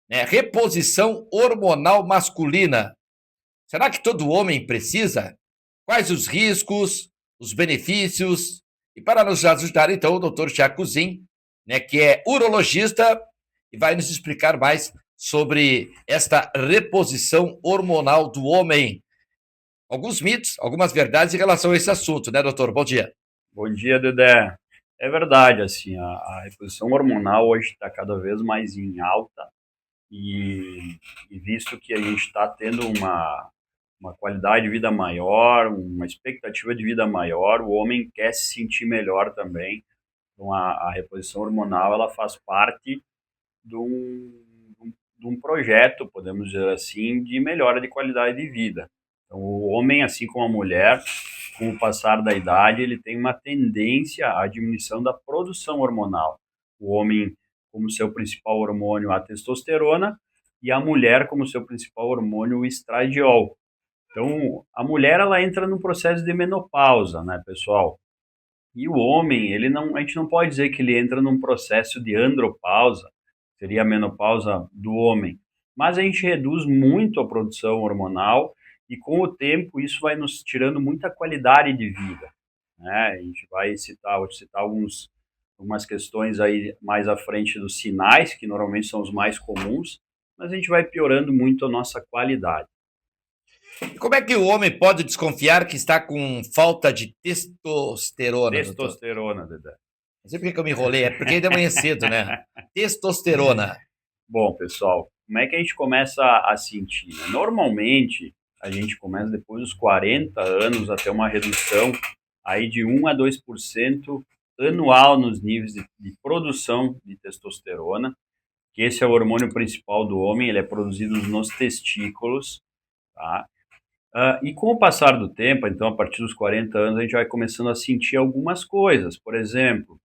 né? Reposição hormonal masculina. Será que todo homem precisa? Quais os riscos, os benefícios? E para nos ajudar, então, o doutor Tiago Cuzin, né, que é urologista e vai nos explicar mais sobre esta reposição hormonal do homem. Alguns mitos, algumas verdades em relação a esse assunto, né, doutor? Bom dia. Bom dia, Dedé. É verdade, assim, a reposição hormonal hoje está cada vez mais em alta e visto que a gente está tendo uma qualidade de vida maior, uma expectativa de vida maior, o homem quer se sentir melhor também. Então, a reposição hormonal, ela faz parte de um projeto, podemos dizer assim, de melhora de qualidade de vida. Então, o homem, assim como a mulher, com o passar da idade, ele tem uma tendência à diminuição da produção hormonal. O homem, como seu principal hormônio, a testosterona, e a mulher, como seu principal hormônio, o estradiol. Então, a mulher, ela entra no processo de menopausa, né, pessoal? E o homem, ele não, a gente não pode dizer que ele entra num processo de andropausa, seria a menopausa do homem, mas a gente reduz muito a produção hormonal e com o tempo isso vai nos tirando muita qualidade de vida, né? A gente vai citar, vou citar algumas questões aí mais à frente dos sinais, que normalmente são os mais comuns, mas a gente vai piorando muito a nossa qualidade. E como é que o homem pode desconfiar que está com falta de testosterona, doutor? Testosterona, Dedé. Não sei por que eu me enrolei, é porque ainda é manhã cedo, né? Testosterona. Bom, pessoal, como é que a gente começa a sentir, né? Normalmente, a gente começa depois dos 40 anos a ter uma redução aí de 1 a 2% anual nos níveis de produção de testosterona, que esse é o hormônio principal do homem, ele é produzido nos testículos, tá? E com o passar do tempo, então a partir dos 40 anos, a gente vai começando a sentir algumas coisas. Por exemplo,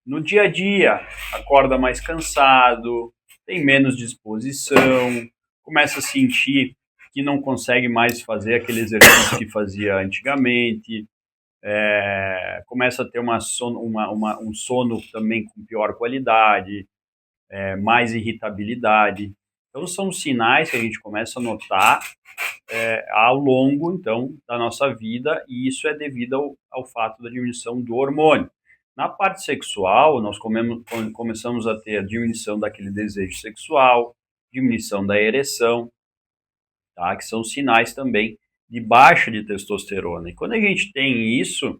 no dia a dia, acorda mais cansado, tem menos disposição, começa a sentir que não consegue mais fazer aquele exercício que fazia antigamente, começa a ter um sono também com pior qualidade, mais irritabilidade. Então, são sinais que a gente começa a notar ao longo, então, da nossa vida, e isso é devido ao fato da diminuição do hormônio. Na parte sexual, nós começamos a ter a diminuição daquele desejo sexual, diminuição da ereção, tá? Que são sinais também de baixa de testosterona. E quando a gente tem isso,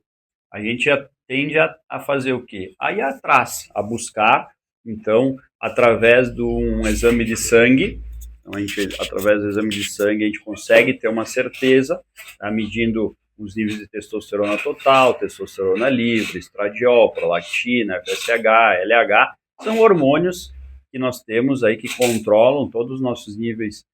a gente tende a fazer o quê? A ir atrás, a buscar, então, através de um exame de sangue, então a gente, através do exame de sangue, a gente consegue ter uma certeza, tá? Medindo os níveis de testosterona total, testosterona livre, estradiol, prolactina, FSH, LH, são hormônios que nós temos aí que controlam todos os nossos níveis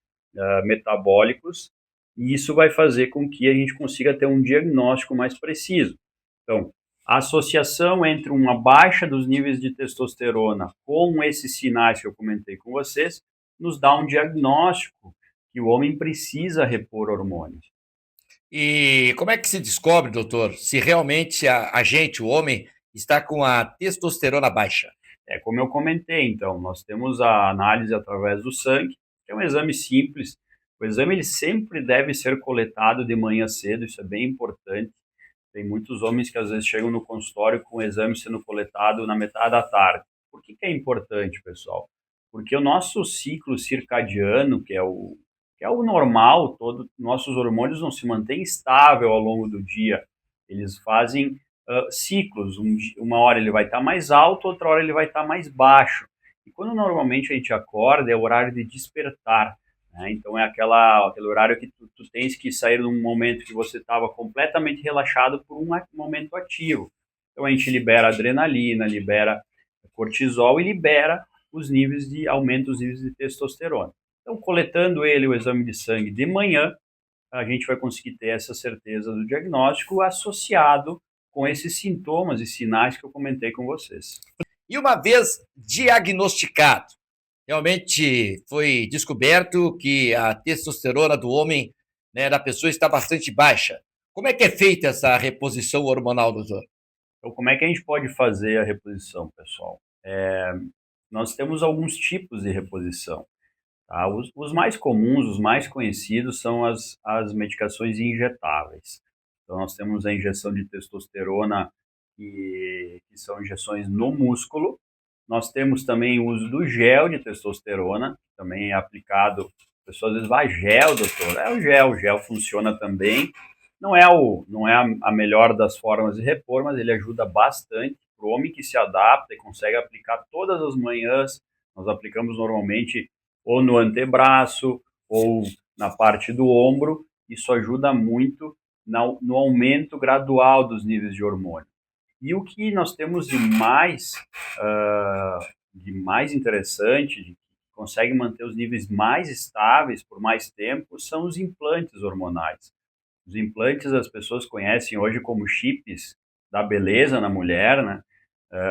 metabólicos, e isso vai fazer com que a gente consiga ter um diagnóstico mais preciso. Então, a associação entre uma baixa dos níveis de testosterona com esses sinais que eu comentei com vocês, nos dá um diagnóstico que o homem precisa repor hormônios. E como é que se descobre, doutor, se realmente a gente, o homem, está com a testosterona baixa? É como eu comentei, então, nós temos a análise através do sangue, que é um exame simples. O exame ele sempre deve ser coletado de manhã cedo, isso é bem importante. Tem muitos homens que às vezes chegam no consultório com o exame sendo coletado na metade da tarde. Por que é importante, pessoal? Porque o nosso ciclo circadiano, que é o normal, todos nossos hormônios não se mantêm estável ao longo do dia. Eles fazem ciclos. Uma hora ele vai estar mais alto, outra hora ele vai estar mais baixo. E quando normalmente a gente acorda, é o horário de despertar. Né? Então é aquele horário que tu tens que sair num momento que você estava completamente relaxado por um momento ativo. Então a gente libera adrenalina, libera cortisol e libera os níveis de aumento dos níveis de testosterona. Então, coletando ele o exame de sangue de manhã, a gente vai conseguir ter essa certeza do diagnóstico associado com esses sintomas e sinais que eu comentei com vocês. E uma vez diagnosticado, realmente foi descoberto que a testosterona do homem, né, da pessoa está bastante baixa. Como é que é feita essa reposição hormonal, doutor? Então, como é que a gente pode fazer a reposição, pessoal? Nós temos alguns tipos de reposição. Tá? Os mais comuns, os mais conhecidos são as medicações injetáveis. Então, nós temos a injeção de testosterona, que são injeções no músculo. Nós temos também o uso do gel de testosterona, que também é aplicado. As pessoas às vezes vai gel, doutor. É o gel funciona também. Não é a melhor das formas de repor, mas ele ajuda bastante para o homem que se adapta e consegue aplicar todas as manhãs. Nós aplicamos normalmente ou no antebraço ou na parte do ombro. Isso ajuda muito no aumento gradual dos níveis de hormônio. E o que nós temos de mais interessante, de que consegue manter os níveis mais estáveis por mais tempo, são os implantes hormonais. Os implantes as pessoas conhecem hoje como chips da beleza na mulher, né?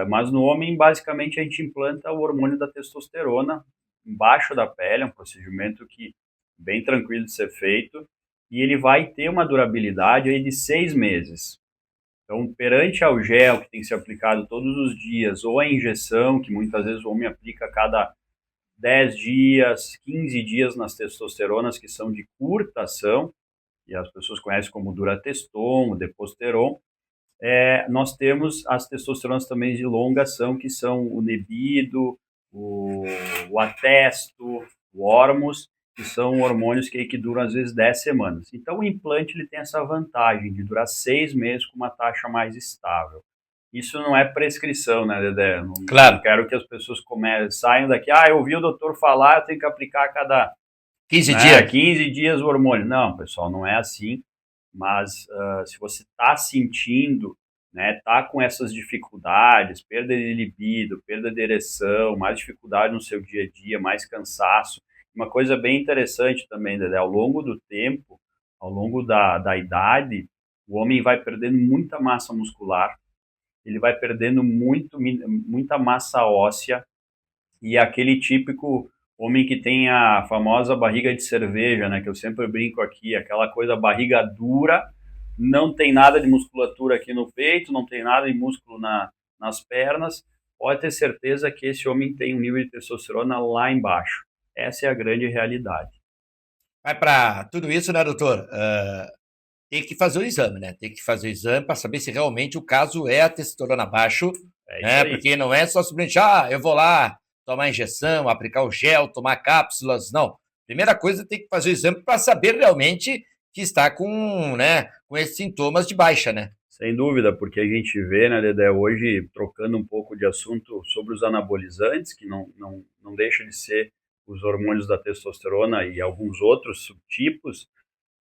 Mas no homem, basicamente, a gente implanta o hormônio da testosterona embaixo da pele, é um procedimento que bem tranquilo de ser feito, e ele vai ter uma durabilidade aí de 6 meses. Então, perante ao gel que tem que ser aplicado todos os dias, ou a injeção, que muitas vezes o homem aplica a cada 10 dias, 15 dias nas testosteronas, que são de curta ação, e as pessoas conhecem como Durateston, Deposteron, nós temos as testosteronas também de longa ação, que são o Nebido, o Atesto, o Ormus, que são hormônios que duram às vezes 10 semanas. Então o implante ele tem essa vantagem de durar 6 meses com uma taxa mais estável. Isso não é prescrição, né, Dedé? Claro, Não quero que as pessoas saiam daqui, eu ouvi o doutor falar, eu tenho que aplicar a cada 15 dias. 15 dias o hormônio. Não, pessoal, não é assim. Mas se você está sentindo, né, tá com essas dificuldades, perda de libido, perda de ereção, mais dificuldade no seu dia a dia, mais cansaço. Uma coisa bem interessante também, Dedé, ao longo do tempo, ao longo da idade, o homem vai perdendo muita massa muscular, ele vai perdendo muita massa óssea, e aquele típico homem que tem a famosa barriga de cerveja, né, que eu sempre brinco aqui, aquela coisa barriga dura, não tem nada de musculatura aqui no peito, não tem nada de músculo nas pernas, pode ter certeza que esse homem tem um nível de testosterona lá embaixo. Essa é a grande realidade. Mas para tudo isso, né, doutor? Tem que fazer o exame, né? Tem que fazer o exame para saber se realmente o caso é a testosterona abaixo, É isso né? aí. Porque não é só simplesmente, eu vou lá tomar injeção, aplicar o gel, tomar cápsulas. Não. Primeira coisa, tem que fazer o exame para saber realmente que está com, né, com esses sintomas de baixa, né? Sem dúvida, porque a gente vê, né, Dedé, hoje, trocando um pouco de assunto sobre os anabolizantes, que não deixa de ser os hormônios da testosterona e alguns outros subtipos,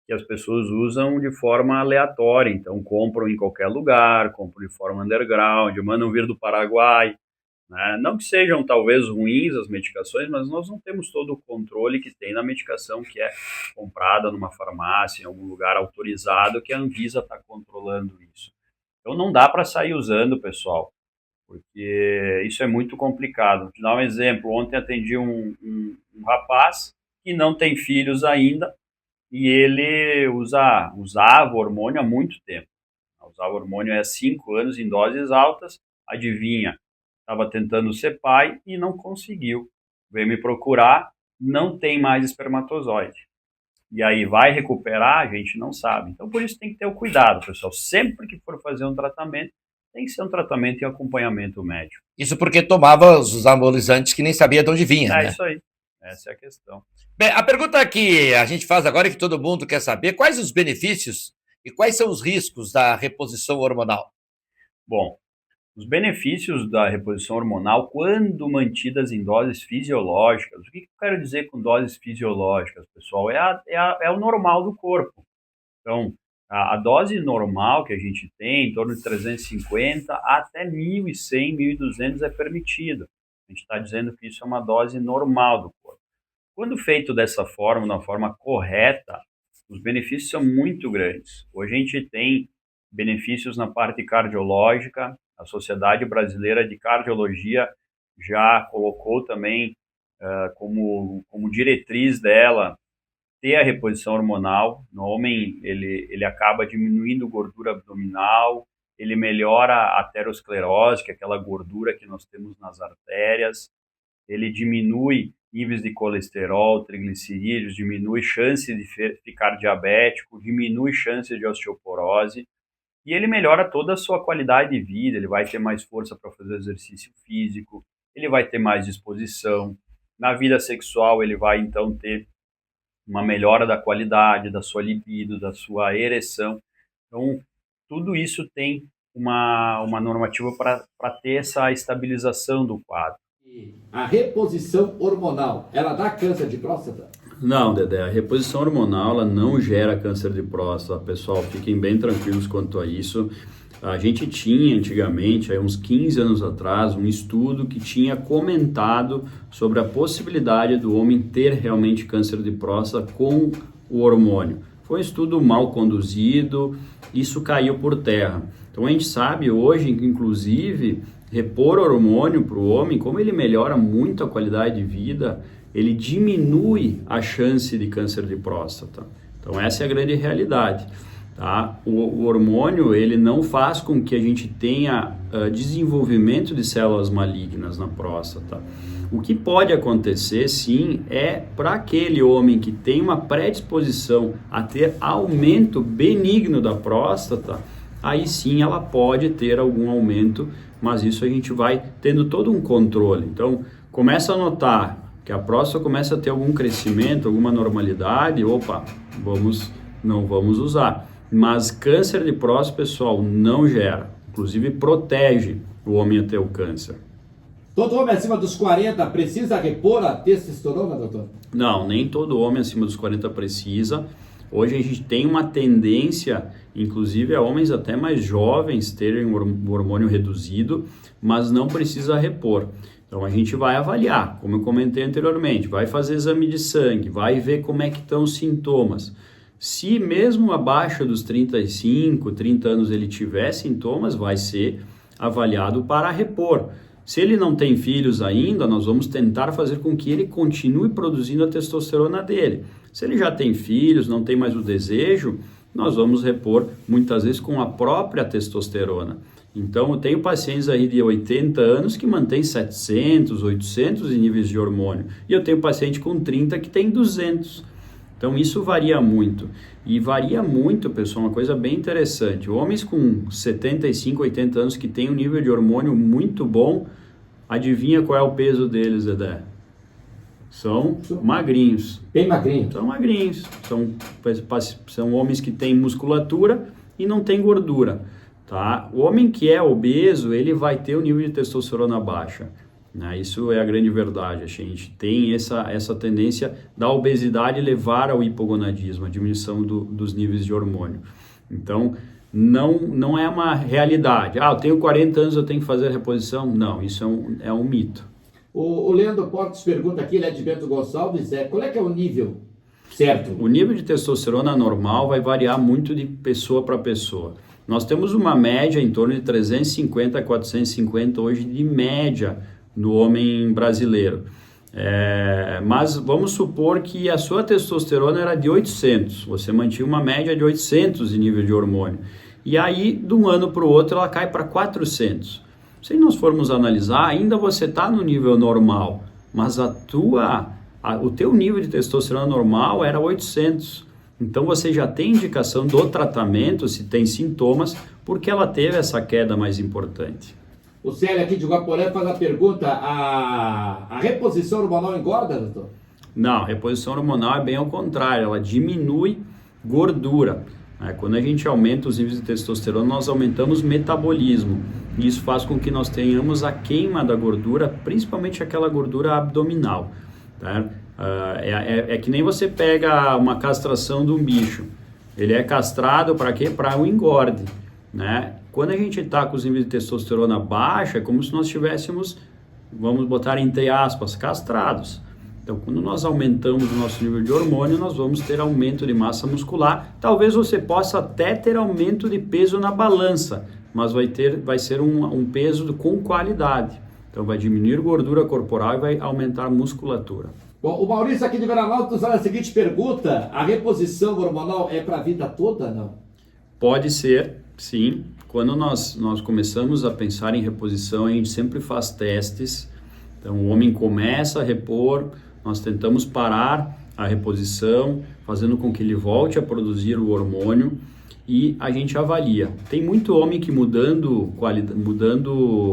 que as pessoas usam de forma aleatória. Então, compram em qualquer lugar, compram de forma underground, mandam vir do Paraguai. Né? Não que sejam talvez ruins as medicações, mas nós não temos todo o controle que tem na medicação que é comprada numa farmácia, em algum lugar autorizado, que a Anvisa está controlando isso. Então não dá para sair usando, pessoal, porque isso é muito complicado. Vou te dar um exemplo. Ontem atendi um rapaz que não tem filhos ainda e ele usava hormônio há muito tempo. Usava hormônio há 5 anos em doses altas. Adivinha? Estava tentando ser pai e não conseguiu. Veio me procurar, não tem mais espermatozoide. E aí vai recuperar? A gente não sabe. Então, por isso tem que ter o cuidado, pessoal. Sempre que for fazer um tratamento, tem que ser um tratamento em acompanhamento médico. Isso porque tomava os anabolizantes que nem sabia de onde vinha, É né? isso aí. Essa é a questão. Bem, a pergunta que a gente faz agora e que todo mundo quer saber, quais os benefícios e quais são os riscos da reposição hormonal? Bom, os benefícios da reposição hormonal, quando mantidas em doses fisiológicas, o que eu quero dizer com doses fisiológicas, pessoal? É o normal do corpo. Então, a dose normal que a gente tem, em torno de 350 até 1.100, 1.200 é permitido. A gente está dizendo que isso é uma dose normal do corpo. Quando feito dessa forma, de uma forma correta, os benefícios são muito grandes. Hoje a gente tem benefícios na parte cardiológica, a Sociedade Brasileira de Cardiologia já colocou também como diretriz dela ter a reposição hormonal. No homem, ele acaba diminuindo gordura abdominal, ele melhora a aterosclerose, que é aquela gordura que nós temos nas artérias. ele diminui níveis de colesterol, triglicerídeos, diminui chance de ficar diabético, diminui chance de osteoporose, e ele melhora toda a sua qualidade de vida, ele vai ter mais força para fazer exercício físico, ele vai ter mais disposição. Na vida sexual, ele vai então ter uma melhora da qualidade, da sua libido, da sua ereção. Então, tudo isso tem uma normativa para ter essa estabilização do quadro. A reposição hormonal, ela dá câncer de próstata? Não, Dedé, a reposição hormonal ela não gera câncer de próstata, pessoal, fiquem bem tranquilos quanto a isso. A gente tinha antigamente, aí uns 15 anos atrás, um estudo que tinha comentado sobre a possibilidade do homem ter realmente câncer de próstata com o hormônio. Foi um estudo mal conduzido, isso caiu por terra. Então a gente sabe hoje, inclusive, repor hormônio para o homem, como ele melhora muito a qualidade de vida, ele diminui a chance de câncer de próstata. Então essa é a grande realidade. Tá? O hormônio ele não faz com que a gente tenha desenvolvimento de células malignas na próstata. O que pode acontecer sim é para aquele homem que tem uma predisposição a ter aumento benigno da próstata, aí sim ela pode ter algum aumento, mas isso a gente vai tendo todo um controle. Então começa a notar que a próstata começa a ter algum crescimento, alguma normalidade, opa, não vamos usar. Mas câncer de próstata, pessoal, não gera. Inclusive, protege o homem a ter o câncer. Todo homem acima dos 40 precisa repor a testosterona, doutor? Não, nem todo homem acima dos 40 precisa. Hoje a gente tem uma tendência, inclusive a homens até mais jovens terem o hormônio reduzido, mas não precisa repor. Então a gente vai avaliar, como eu comentei anteriormente, vai fazer exame de sangue, vai ver como é que estão os sintomas. Se mesmo abaixo dos 35, 30 anos ele tiver sintomas, vai ser avaliado para repor. Se ele não tem filhos ainda, nós vamos tentar fazer com que ele continue produzindo a testosterona dele. Se ele já tem filhos, não tem mais o desejo, nós vamos repor muitas vezes com a própria testosterona. Então eu tenho pacientes aí de 80 anos que mantêm 700, 800 em níveis de hormônio. E eu tenho paciente com 30 que tem 200. Então isso varia muito. E varia muito, pessoal, uma coisa bem interessante. Homens com 75, 80 anos que têm um nível de hormônio muito bom, adivinha qual é o peso deles, Dedé? São magrinhos. Bem magrinhos. São magrinhos. São homens que têm musculatura e não têm gordura. Tá? O homem que é obeso, ele vai ter o nível de testosterona baixa. Né? Isso é a grande verdade. A gente tem essa tendência da obesidade levar ao hipogonadismo, a diminuição dos níveis de hormônio. Então, não é uma realidade. Eu tenho 40 anos, eu tenho que fazer a reposição. Não, isso é um mito. O Leandro Portes pergunta aqui, ele é de Bento Gonçalves, qual é que é o nível certo? O nível de testosterona normal vai variar muito de pessoa para pessoa. Nós temos uma média em torno de 350 a 450 hoje de média no homem brasileiro. Mas vamos supor que a sua testosterona era de 800, você mantinha uma média de 800 de nível de hormônio. E aí, de um ano para o outro, ela cai para 400. Se nós formos analisar, ainda você está no nível normal, mas o teu nível de testosterona normal era 800. Então você já tem indicação do tratamento, se tem sintomas, porque ela teve essa queda mais importante. O Célio aqui de Guaporé faz a pergunta, a reposição hormonal engorda, doutor? Não, a reposição hormonal é bem ao contrário, ela diminui gordura. Quando a gente aumenta os níveis de testosterona, nós aumentamos o metabolismo. E isso faz com que nós tenhamos a queima da gordura, principalmente aquela gordura abdominal. Tá? É que nem você pega uma castração de um bicho. Ele é castrado para quê? Para o engorde. Né? Quando a gente está com os níveis de testosterona baixa, é como se nós estivéssemos, vamos botar entre aspas, castrados. Então, quando nós aumentamos o nosso nível de hormônio, nós vamos ter aumento de massa muscular. Talvez você possa até ter aumento de peso na balança, mas vai ser um peso com qualidade. Então, vai diminuir gordura corporal e vai aumentar a musculatura. Bom, o Maurício aqui de Veranópolis nos faz a seguinte pergunta, a reposição hormonal é para a vida toda, não? Pode ser, sim. Quando nós começamos a pensar em reposição, a gente sempre faz testes Então o homem começa a repor, nós tentamos parar a reposição, fazendo com que ele volte a produzir o hormônio e a gente avalia. Tem muito homem que mudando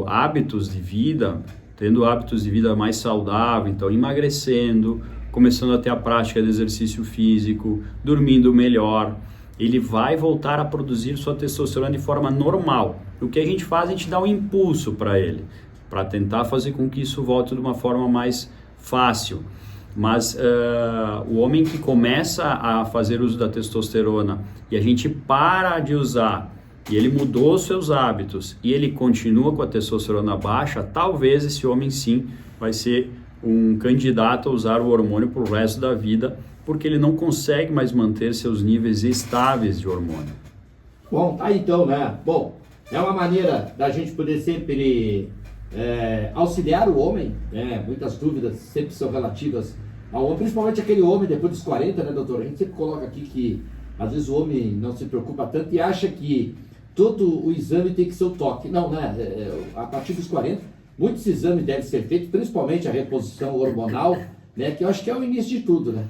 hábitos de vida, tendo hábitos de vida mais saudável, então emagrecendo, começando a ter a prática de exercício físico, dormindo melhor, ele vai voltar a produzir sua testosterona de forma normal. O que a gente faz, a gente dá um impulso para ele, para tentar fazer com que isso volte de uma forma mais fácil. Mas o homem que começa a fazer uso da testosterona e a gente para de usar, e ele mudou os seus hábitos e ele continua com a testosterona baixa, talvez esse homem sim vai ser um candidato a usar o hormônio para o resto da vida, porque ele não consegue mais manter seus níveis estáveis de hormônio. Bom, tá então, né? Bom, é uma maneira da gente poder sempre auxiliar o homem, né? Muitas dúvidas sempre são relativas ao homem, principalmente aquele homem depois dos 40, né, doutor? A gente sempre coloca aqui que às vezes o homem não se preocupa tanto e acha que todo o exame tem que ser o toque. Não, né? A partir dos 40, muitos exames devem ser feitos, principalmente a reposição hormonal, né? Que eu acho que é o início de tudo, né?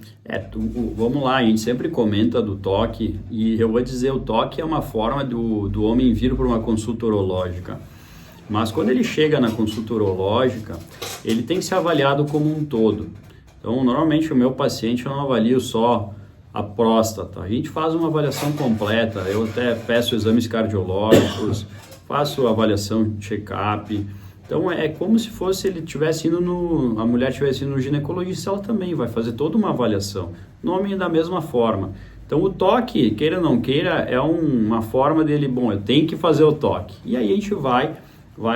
Vamos lá, a gente sempre comenta do toque e eu vou dizer, o toque é uma forma do homem vir para uma consulta urológica. Mas quando ele chega na consulta urológica, ele tem que ser avaliado como um todo. Então, normalmente o meu paciente eu não avalio só a próstata, a gente faz uma avaliação completa, eu até peço exames cardiológicos, faço avaliação de check-up. Então é como se fosse ele tivesse indo a mulher tivesse indo no ginecologista, ela também vai fazer toda uma avaliação, no homem da mesma forma. Então o toque, queira ou não queira, é uma forma dele, bom, eu tenho que fazer o toque. E aí a gente vai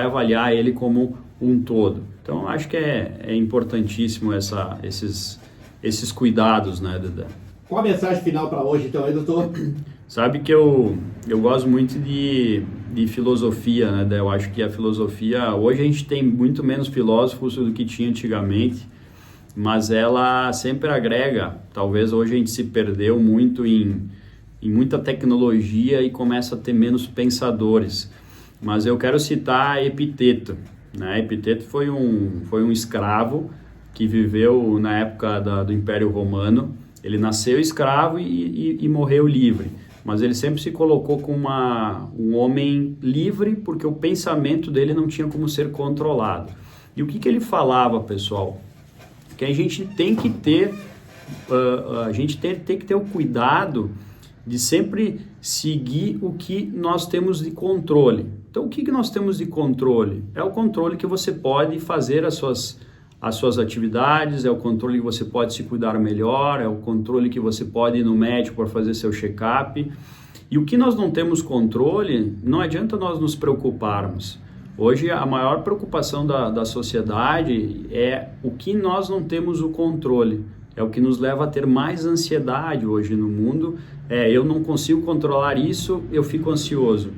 avaliar ele como um todo. Então acho que é importantíssimo esses cuidados, né, Dedé? Qual a mensagem final para hoje, então, aí, doutor? Sabe que eu gosto muito de filosofia, né, Dedé? Eu acho que a filosofia, hoje a gente tem muito menos filósofos do que tinha antigamente, mas ela sempre agrega. Talvez hoje a gente se perdeu muito em muita tecnologia e começa a ter menos pensadores. Mas eu quero citar Epiteto, né? Epiteto foi um escravo que viveu na época do Império Romano. Ele nasceu escravo e morreu livre, mas ele sempre se colocou como um homem livre porque o pensamento dele não tinha como ser controlado. E o que ele falava, pessoal? Que a gente tem que ter, tem que ter o cuidado de sempre seguir o que nós temos de controle. Então, o que nós temos de controle? É o controle que você pode fazer as suas atividades, é o controle que você pode se cuidar melhor, é o controle que você pode ir no médico para fazer seu check-up. E o que nós não temos controle, não adianta nós nos preocuparmos. Hoje, a maior preocupação da sociedade é o que nós não temos o controle. É o que nos leva a ter mais ansiedade hoje no mundo. Eu não consigo controlar isso, eu fico ansioso.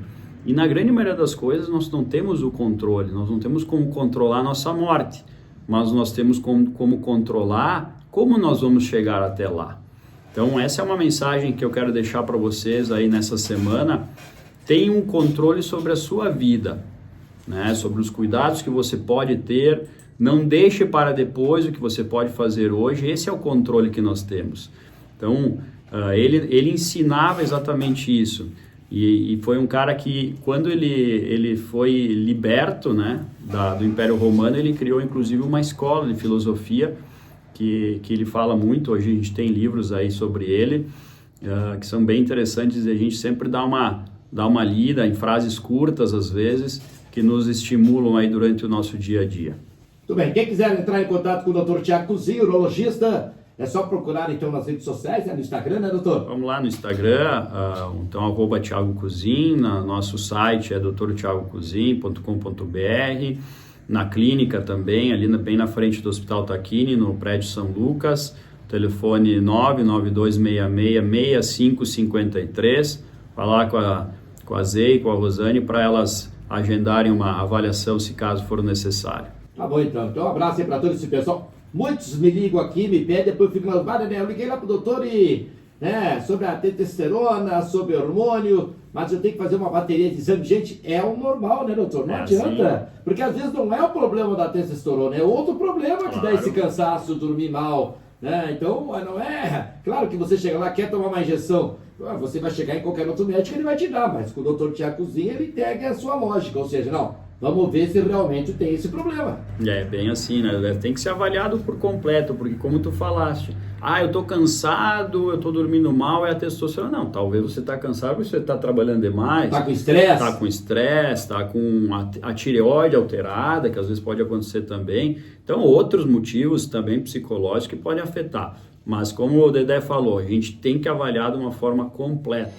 E na grande maioria das coisas, nós não temos o controle, nós não temos como controlar a nossa morte. Mas nós temos como controlar como nós vamos chegar até lá. Então essa é uma mensagem que eu quero deixar para vocês aí nessa semana. Tenha um controle sobre a sua vida, né? Sobre os cuidados que você pode ter. Não deixe para depois o que você pode fazer hoje. Esse é o controle que nós temos. Então ele ensinava exatamente isso. E foi um cara que, quando ele foi liberto, né, do Império Romano, ele criou inclusive uma escola de filosofia que ele fala muito. Hoje a gente tem livros aí sobre ele, que são bem interessantes, e a gente sempre dá uma lida em frases curtas, às vezes, que nos estimulam aí durante o nosso dia a dia. Tudo bem, quem quiser entrar em contato com o Dr. Thiago Cousin, urologista, é só procurar então nas redes sociais, né? No Instagram, né, doutor? Vamos lá no Instagram, então @Thiago Cousin, nosso site é drtiagocousin.com.br, na clínica também, ali bem na frente do Hospital Tacchini, no prédio São Lucas, telefone 99266-6553, falar com a Zé e com a Rosane para elas agendarem uma avaliação se caso for necessário. Tá bom então, um abraço aí para todo esse pessoal. Muitos me ligam aqui, me pedem, depois eu fico falando, eu liguei lá pro doutor e né, sobre a testosterona, sobre hormônio, mas eu tenho que fazer uma bateria de exame. Gente, é o normal, né, doutor? Não adianta. Porque às vezes não é o problema da testosterona, é outro problema que dá esse cansaço, dormir mal, né? Então, não é... Claro que você chega lá, quer tomar uma injeção, você vai chegar em qualquer outro médico, ele vai te dar, mas com o doutor Tiago Cozinha, ele pega a sua lógica, ou seja, não, vamos ver se realmente tem esse problema. É bem assim, né? Tem que ser avaliado por completo, porque como tu falaste, eu tô cansado, eu tô dormindo mal, é a testosterona. Não, talvez você tá cansado porque você tá trabalhando demais. Tá com estresse. Tá com estresse, tá com a tireoide alterada, que às vezes pode acontecer também. Então, outros motivos também psicológicos que podem afetar. Mas como o Dedé falou, a gente tem que avaliar de uma forma completa.